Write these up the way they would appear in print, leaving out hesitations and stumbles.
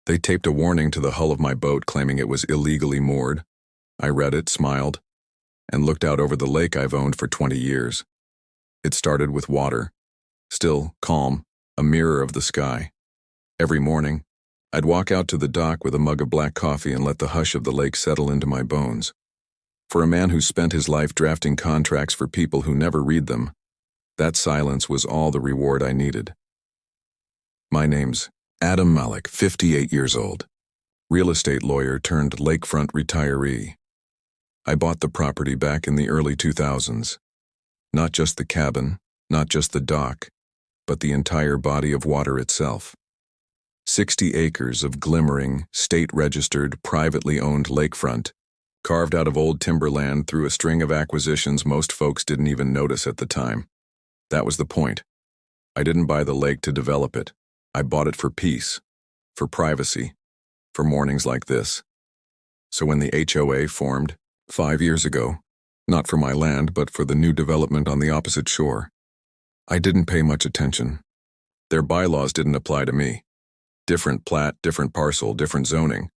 They taped a warning to the hull of my boat claiming it was illegally moored. I read it, smiled, and looked out over the lake I've owned for 20 years. It started with water, still, calm, a mirror of the sky. Every morning, I'd walk out to the dock with a mug of black coffee and let the hush of the lake settle into my bones. For a man who spent his life drafting contracts for people who never read them, that silence was all the reward I needed. My name's Adam Malik, 58 years old, real estate lawyer turned lakefront retiree. I bought the property back in the early 2000s. Not just the cabin, not just the dock, but the entire body of water itself. 60 acres of glimmering, state-registered, privately owned lakefront, carved out of old timberland through a string of acquisitions most folks didn't even notice at the time. That was the point. I didn't buy the lake to develop it. I bought it for peace, for privacy, for mornings like this. So when the HOA formed, 5 years ago, not for my land but for the new development on the opposite shore, I didn't pay much attention. Their bylaws didn't apply to me. Different plat, different parcel, different zoning.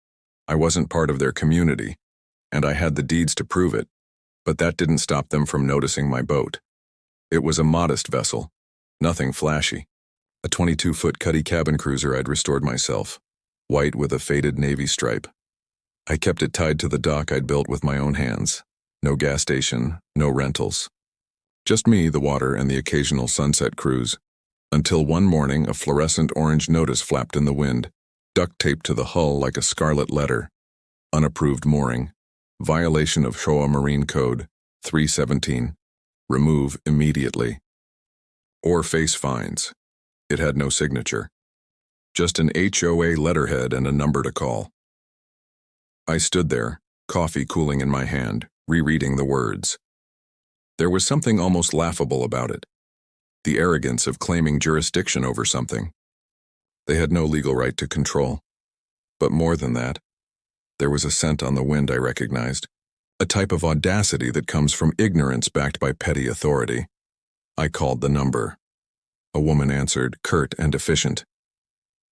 I wasn't part of their community, and I had the deeds to prove it, but that didn't stop them from noticing my boat. It was a modest vessel, nothing flashy. A 22-foot cuddy cabin cruiser I'd restored myself, white with a faded navy stripe. I kept it tied to the dock I'd built with my own hands. No gas station, no rentals. Just me, the water, and the occasional sunset cruise. Until one morning a fluorescent orange notice flapped in the wind, duct taped to the hull like a scarlet letter. Unapproved mooring. Violation of HOA Marine Code 317. Remove immediately. Or face fines. It had no signature. Just an HOA letterhead and a number to call. I stood there, coffee cooling in my hand, rereading the words. There was something almost laughable about it. The arrogance of claiming jurisdiction over something they had no legal right to control. But more than that, there was a scent on the wind I recognized, a type of audacity that comes from ignorance backed by petty authority. I called the number. A woman answered, curt and efficient.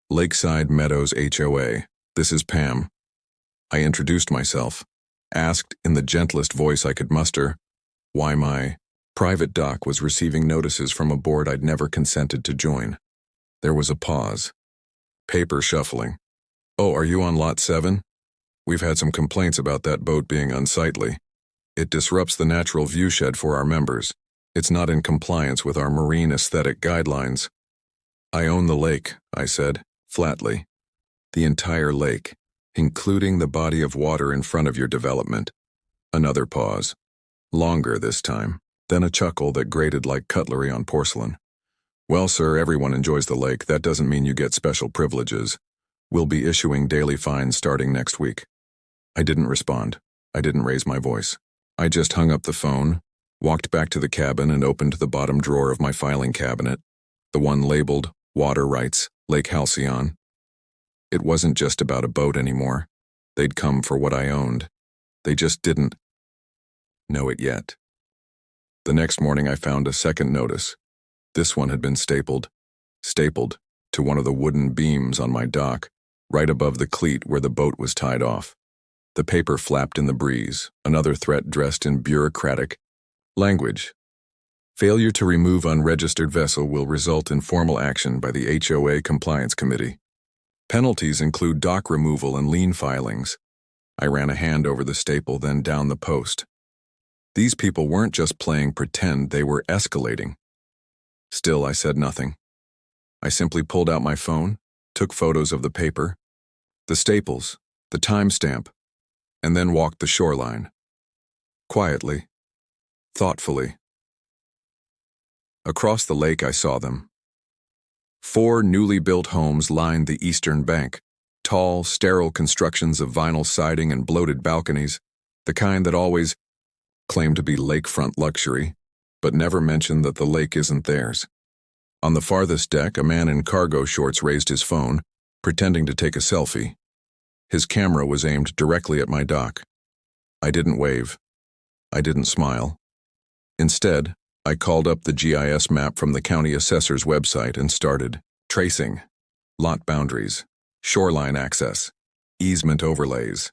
Lakeside Meadows HOA, this is Pam. I introduced myself, asked in the gentlest voice I could muster why my private dock was receiving notices from a board I'd never consented to join. There was a pause. Paper shuffling. Oh, are you on lot 7? We've had some complaints about that boat being unsightly. It disrupts the natural viewshed for our members. It's not in compliance with our marine aesthetic guidelines. I own the lake, I said, flatly. The entire lake, including the body of water in front of your development. Another pause. Longer this time, then a chuckle that grated like cutlery on porcelain. Well, sir, everyone enjoys the lake. That doesn't mean you get special privileges. We'll be issuing daily fines starting next week. I didn't respond. I didn't raise my voice. I just hung up the phone, walked back to the cabin and opened the bottom drawer of my filing cabinet, the one labeled Water Rights, Lake Halcyon. It wasn't just about a boat anymore. They'd come for what I owned. They just didn't know it yet. The next morning I found a second notice. This one had been stapled to one of the wooden beams on my dock, right above the cleat where the boat was tied off. The paper flapped in the breeze, another threat dressed in bureaucratic language. Failure to remove unregistered vessel will result in formal action by the HOA Compliance Committee. Penalties include dock removal and lien filings. I ran a hand over the staple, then down the post. These people weren't just playing pretend, they were escalating. Still, I said nothing. I simply pulled out my phone, took photos of the paper, the staples, the timestamp, and then walked the shoreline. Quietly, thoughtfully. Across the lake I saw them. 4 newly built homes lined the eastern bank, tall, sterile constructions of vinyl siding and bloated balconies, the kind that always claim to be lakefront luxury, but never mention that the lake isn't theirs. On the farthest deck, a man in cargo shorts raised his phone, pretending to take a selfie. His camera was aimed directly at my dock. I didn't wave. I didn't smile. Instead, I called up the GIS map from the county assessor's website and started tracing lot boundaries, shoreline access, easement overlays.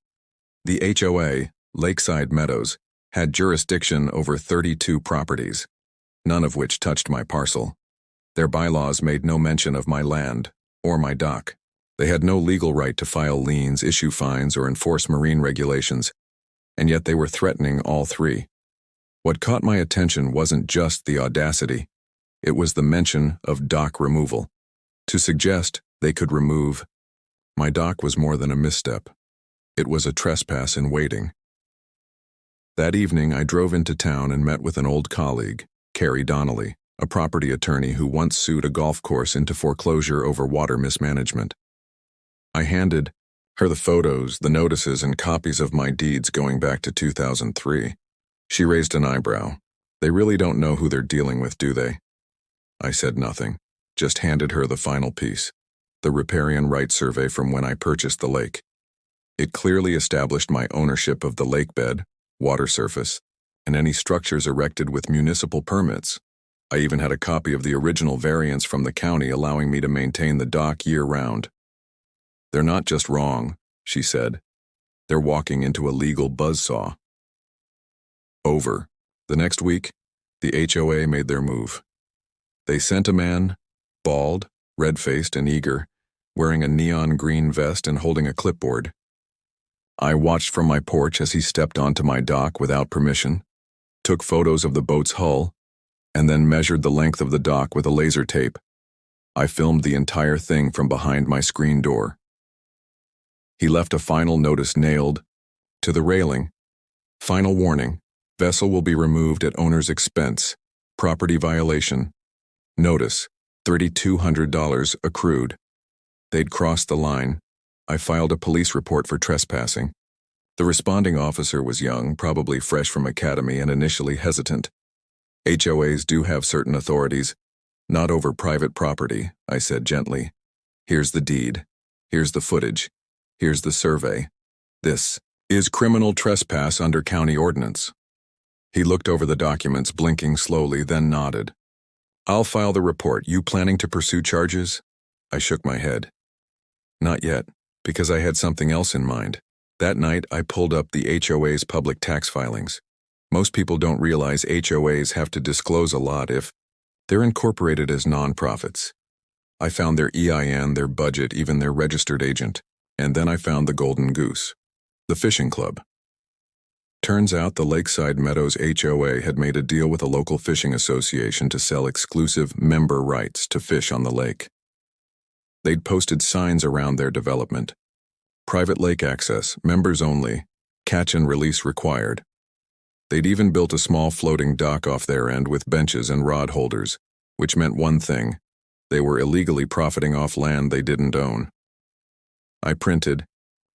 The HOA, Lakeside Meadows, had jurisdiction over 32 properties, none of which touched my parcel. Their bylaws made no mention of my land or my dock. They had no legal right to file liens, issue fines, or enforce marine regulations, and yet they were threatening all three. What caught my attention wasn't just the audacity, it was the mention of dock removal. To suggest they could remove my dock was more than a misstep. It was a trespass in waiting. That evening, I drove into town and met with an old colleague, Carrie Donnelly, a property attorney who once sued a golf course into foreclosure over water mismanagement. I handed her the photos, the notices, and copies of my deeds going back to 2003. She raised an eyebrow. They really don't know who they're dealing with, do they? I said nothing, just handed her the final piece, the riparian rights survey from when I purchased the lake. It clearly established my ownership of the lake bed, water surface, and any structures erected with municipal permits. I even had a copy of the original variance from the county allowing me to maintain the dock year-round. They're not just wrong, she said. They're walking into a legal buzzsaw. Over. The next week, the HOA made their move. They sent a man, bald, red-faced and eager, wearing a neon green vest and holding a clipboard. I watched from my porch as he stepped onto my dock without permission, took photos of the boat's hull, and then measured the length of the dock with a laser tape. I filmed the entire thing from behind my screen door. He left a final notice nailed to the railing. Final warning, vessel will be removed at owner's expense. Property violation. Notice, $3,200 accrued. They'd crossed the line. I filed a police report for trespassing. The responding officer was young, probably fresh from academy and initially hesitant. HOAs do have certain authorities, not over private property, I said gently. Here's the deed. Here's the footage. Here's the survey. This is criminal trespass under county ordinance. He looked over the documents, blinking slowly, then nodded. I'll file the report. You planning to pursue charges? I shook my head. Not yet, because I had something else in mind. That night, I pulled up the HOA's public tax filings. Most people don't realize HOAs have to disclose a lot if they're incorporated as nonprofits. I found their EIN, their budget, even their registered agent. And then I found the golden goose, the fishing club. Turns out the Lakeside Meadows HOA had made a deal with a local fishing association to sell exclusive member rights to fish on the lake. They'd posted signs around their development. Private lake access, members only, catch and release required. They'd even built a small floating dock off their end with benches and rod holders, which meant one thing: they were illegally profiting off land they didn't own. I printed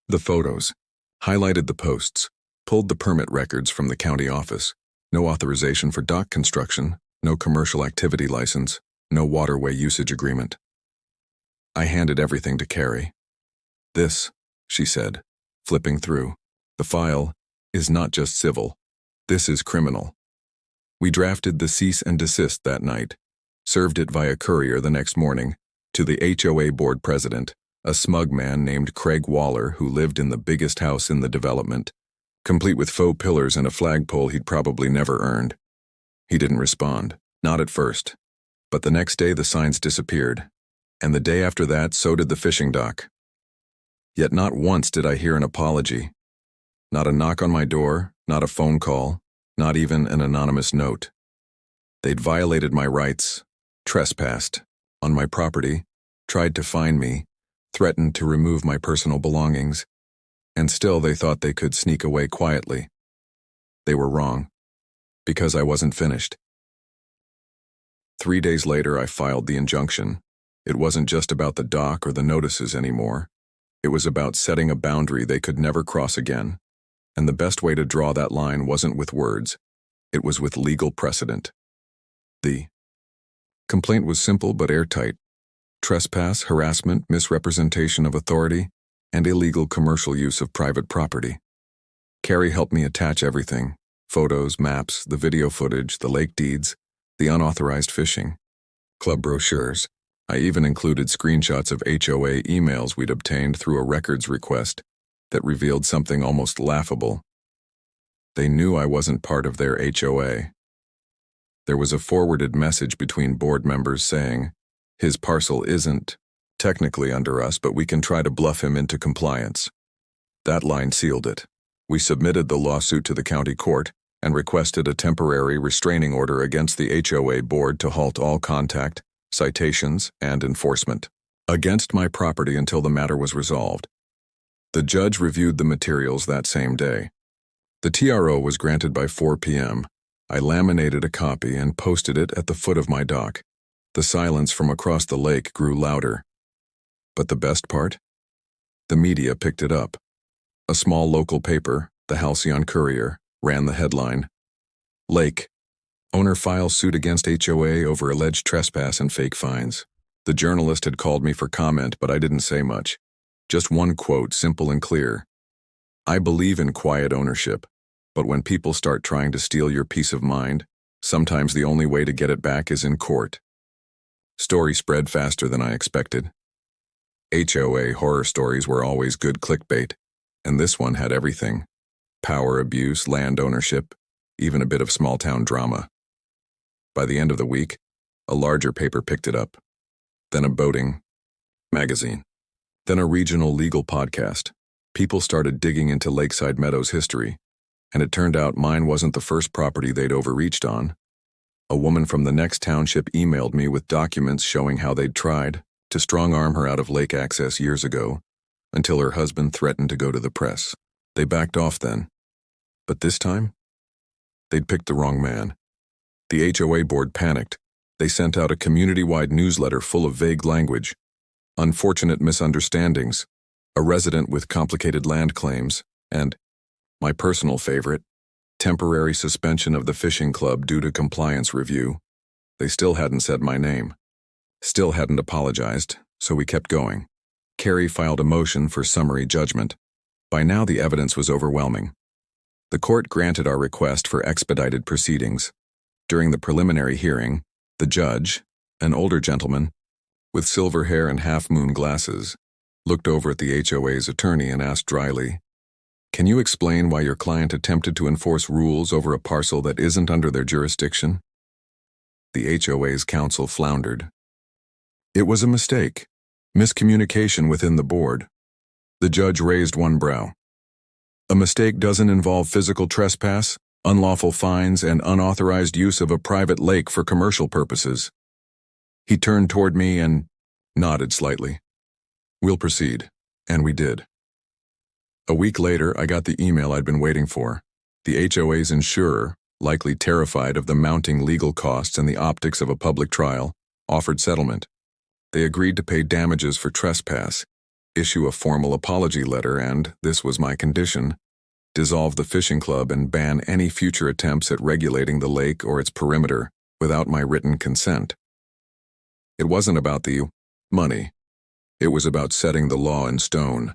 the photos, highlighted the posts, pulled the permit records from the county office. No authorization for dock construction, no commercial activity license, no waterway usage agreement. I handed everything to Carrie. This, she said, flipping through, the file is not just civil. This is criminal. We drafted the cease and desist that night, served it via courier the next morning to the HOA board president, a smug man named Craig Waller who lived in the biggest house in the development, complete with faux pillars and a flagpole he'd probably never earned. He didn't respond, not at first. But the next day the signs disappeared, and the day after that so did the fishing dock. Yet not once did I hear an apology. Not a knock on my door, not a phone call, not even an anonymous note. They'd violated my rights, trespassed on my property, tried to fine me, threatened to remove my personal belongings, and still they thought they could sneak away quietly. They were wrong, because I wasn't finished. 3 days later, I filed the injunction. It wasn't just about the dock or the notices anymore. It was about setting a boundary they could never cross again. And the best way to draw that line wasn't with words. It was with legal precedent. The complaint was simple but airtight. Trespass, harassment, misrepresentation of authority, and illegal commercial use of private property. Carrie helped me attach everything: photos, maps, the video footage, the lake deeds, the unauthorized fishing, club brochures. I even included screenshots of HOA emails we'd obtained through a records request that revealed something almost laughable. They knew I wasn't part of their HOA. There was a forwarded message between board members saying, "His parcel isn't technically under us, but we can try to bluff him into compliance." That line sealed it. We submitted the lawsuit to the county court and requested a temporary restraining order against the HOA board to halt all contact, citations, and enforcement against my property until the matter was resolved. The judge reviewed the materials that same day. The TRO was granted by 4 p.m. I laminated a copy and posted it at the foot of my dock. The silence from across the lake grew louder. But the best part? The media picked it up. A small local paper, the Halcyon Courier, ran the headline, "Lake. Owner files suit against HOA over alleged trespass and fake fines." The journalist had called me for comment, but I didn't say much. Just one quote, simple and clear. "I believe in quiet ownership, but when people start trying to steal your peace of mind, sometimes the only way to get it back is in court." Story spread faster than I expected. HOA horror stories were always good clickbait, and this one had everything. Power abuse, land ownership, even a bit of small-town drama. By the end of the week, a larger paper picked it up, then a boating magazine, then a regional legal podcast. People started digging into Lakeside Meadows history, and it turned out mine wasn't the first property they'd overreached on. A woman from the next township emailed me with documents showing how they'd tried to strong-arm her out of lake access years ago, until her husband threatened to go to the press. They backed off then. But this time, they'd picked the wrong man. The HOA board panicked. They sent out a community-wide newsletter full of vague language, unfortunate misunderstandings, a resident with complicated land claims, and, my personal favorite, temporary suspension of the fishing club due to compliance review. They still hadn't said my name. Still hadn't apologized, so we kept going. Carrie filed a motion for summary judgment. By now the evidence was overwhelming. The court granted our request for expedited proceedings. During the preliminary hearing, the judge, an older gentleman, with silver hair and half-moon glasses, looked over at the HOA's attorney and asked dryly, "Can you explain why your client attempted to enforce rules over a parcel that isn't under their jurisdiction?" The HOA's counsel floundered. "It was a mistake. Miscommunication within the board." The judge raised one brow. "A mistake doesn't involve physical trespass, unlawful fines, and unauthorized use of a private lake for commercial purposes." He turned toward me and nodded slightly. "We'll proceed." And we did. A week later, I got the email I'd been waiting for. The HOA's insurer, likely terrified of the mounting legal costs and the optics of a public trial, offered settlement. They agreed to pay damages for trespass, issue a formal apology letter, and, this was my condition, dissolve the fishing club and ban any future attempts at regulating the lake or its perimeter without my written consent. It wasn't about the money. It was about setting the law in stone.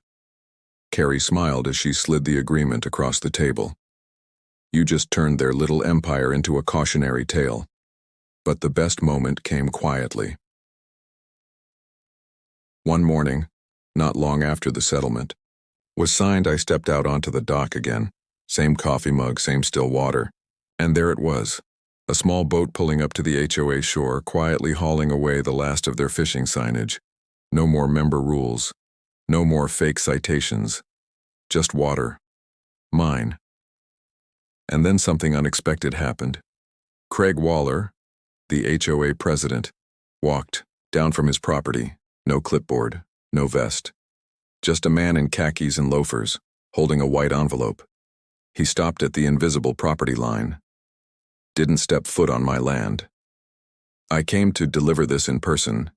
Carrie smiled as she slid the agreement across the table. You just turned their little empire into a cautionary tale. But the best moment came quietly. One morning, not long after the settlement was signed, I stepped out onto the dock again. Same coffee mug, same still water. And there it was, a small boat pulling up to the HOA shore, quietly hauling away the last of their fishing signage. No more member rules. No more fake citations. Just water. Mine. And then something unexpected happened. Craig Waller, the HOA president, walked down from his property. No clipboard, no vest. Just a man in khakis and loafers, holding a white envelope. He stopped at the invisible property line. Didn't step foot on my land. "I came to deliver this in person,"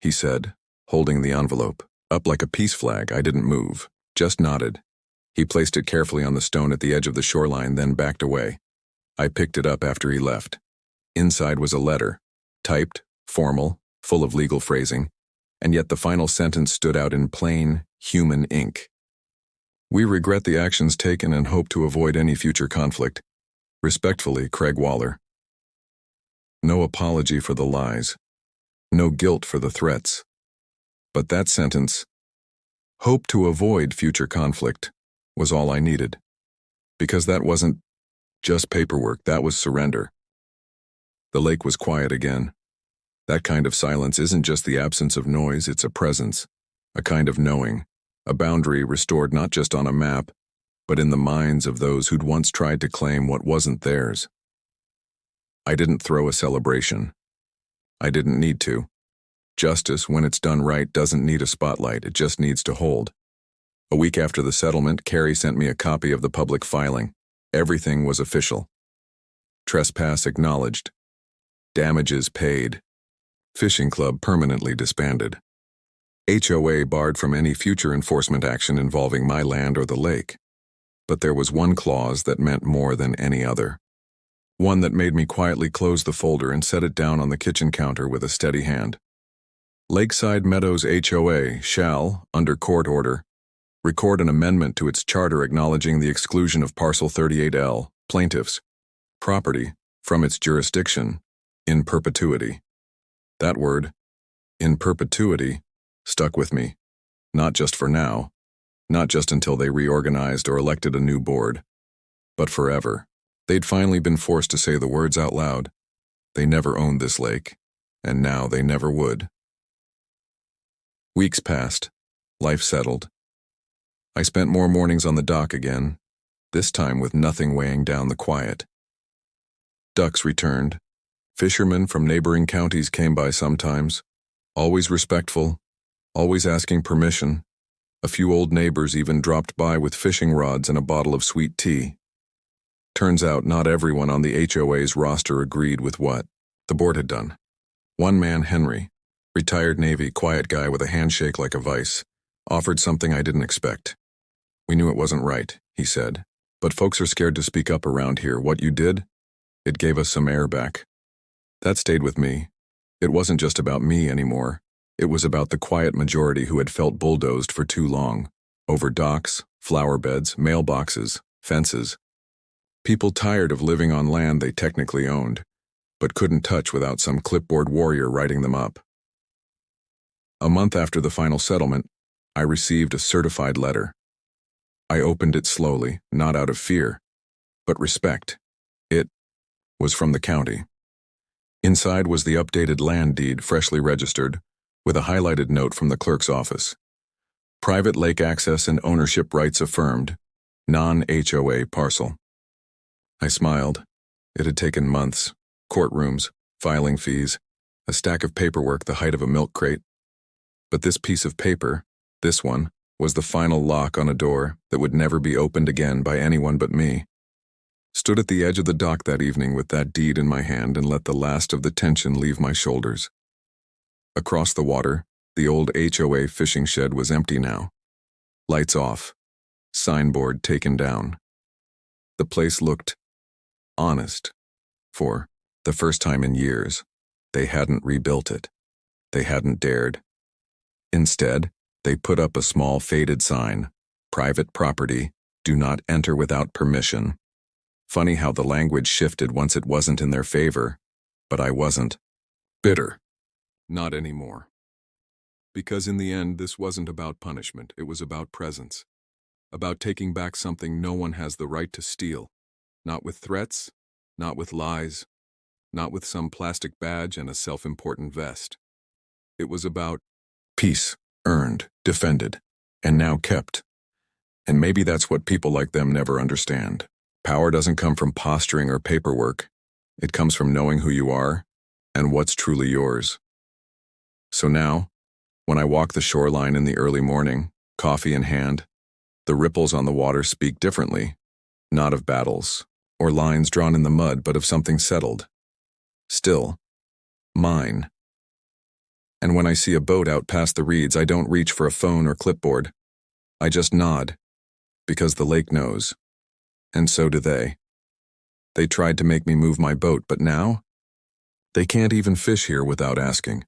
he said, holding the envelope. Up like a peace flag, I didn't move, just nodded. He placed it carefully on the stone at the edge of the shoreline, then backed away. I picked it up after he left. Inside was a letter, typed, formal, full of legal phrasing, and yet the final sentence stood out in plain, human ink. "We regret the actions taken and hope to avoid any future conflict. Respectfully, Craig Waller." No apology for the lies. no guilt for the threats. But that sentence, hope to avoid future conflict, was all I needed. Because that wasn't just paperwork, that was surrender. The lake was quiet again. That kind of silence isn't just the absence of noise, it's a presence, a kind of knowing, a boundary restored not just on a map, but in the minds of those who'd once tried to claim what wasn't theirs. I didn't throw a celebration. I didn't need to. Justice, when it's done right, doesn't need a spotlight, it just needs to hold. A week after the settlement, Carrie sent me a copy of the public filing. Everything was official. Trespass acknowledged. Damages paid. Fishing club permanently disbanded. HOA barred from any future enforcement action involving my land or the lake. But there was one clause that meant more than any other. One that made me quietly close the folder and set it down on the kitchen counter with a steady hand. Lakeside Meadows HOA shall, under court order, record an amendment to its charter acknowledging the exclusion of Parcel 38L, plaintiffs, property, from its jurisdiction, in perpetuity. That word, in perpetuity, stuck with me, not just for now, not just until they reorganized or elected a new board, but forever. They'd finally been forced to say the words out loud. They never owned this lake, and now they never would. Weeks passed. Life settled. I spent more mornings on the dock again, this time with nothing weighing down the quiet. Ducks returned. Fishermen from neighboring counties came by sometimes, always respectful, always asking permission. A few old neighbors even dropped by with fishing rods and a bottle of sweet tea. Turns out not everyone on the HOA's roster agreed with what the board had done. One man, Henry, retired Navy, quiet guy with a handshake like a vice, offered something I didn't expect. We knew it wasn't right, he said, but folks are scared to speak up around here. What you did? It gave us some air back. That stayed with me. It wasn't just about me anymore. It was about the quiet majority who had felt bulldozed for too long. Over docks, flower beds, mailboxes, fences. People tired of living on land they technically owned, but couldn't touch without some clipboard warrior writing them up. A month after the final settlement, I received a certified letter. I opened it slowly, not out of fear, but respect. It was from the county. Inside was the updated land deed, freshly registered, with a highlighted note from the clerk's office. Private lake access and ownership rights affirmed. Non-HOA parcel. I smiled. It had taken months. Courtrooms, filing fees, a stack of paperwork the height of a milk crate. But this piece of paper, this one, was the final lock on a door that would never be opened again by anyone but me. Stood at the edge of the dock that evening with that deed in my hand and let the last of the tension leave my shoulders. Across the water, the old HOA fishing shed was empty now. Lights off. Signboard taken down. The place looked honest. For the first time in years, they hadn't rebuilt it. They hadn't dared. Instead, they put up a small faded sign, private property, do not enter without permission. Funny how the language shifted once it wasn't in their favor, but I wasn't bitter. Not anymore. Because in the end, this wasn't about punishment, it was about presence. About taking back something no one has the right to steal. Not with threats, not with lies, not with some plastic badge and a self-important vest. It was about peace, earned, defended, and now kept. And maybe that's what people like them never understand. Power doesn't come from posturing or paperwork. It comes from knowing who you are and what's truly yours. So now, when I walk the shoreline in the early morning, coffee in hand, the ripples on the water speak differently, not of battles or lines drawn in the mud, but of something settled. Still, mine. And when I see a boat out past the reeds, I don't reach for a phone or clipboard. I just nod, because the lake knows. And so do they. They tried to make me move my boat, but now? They can't even fish here without asking.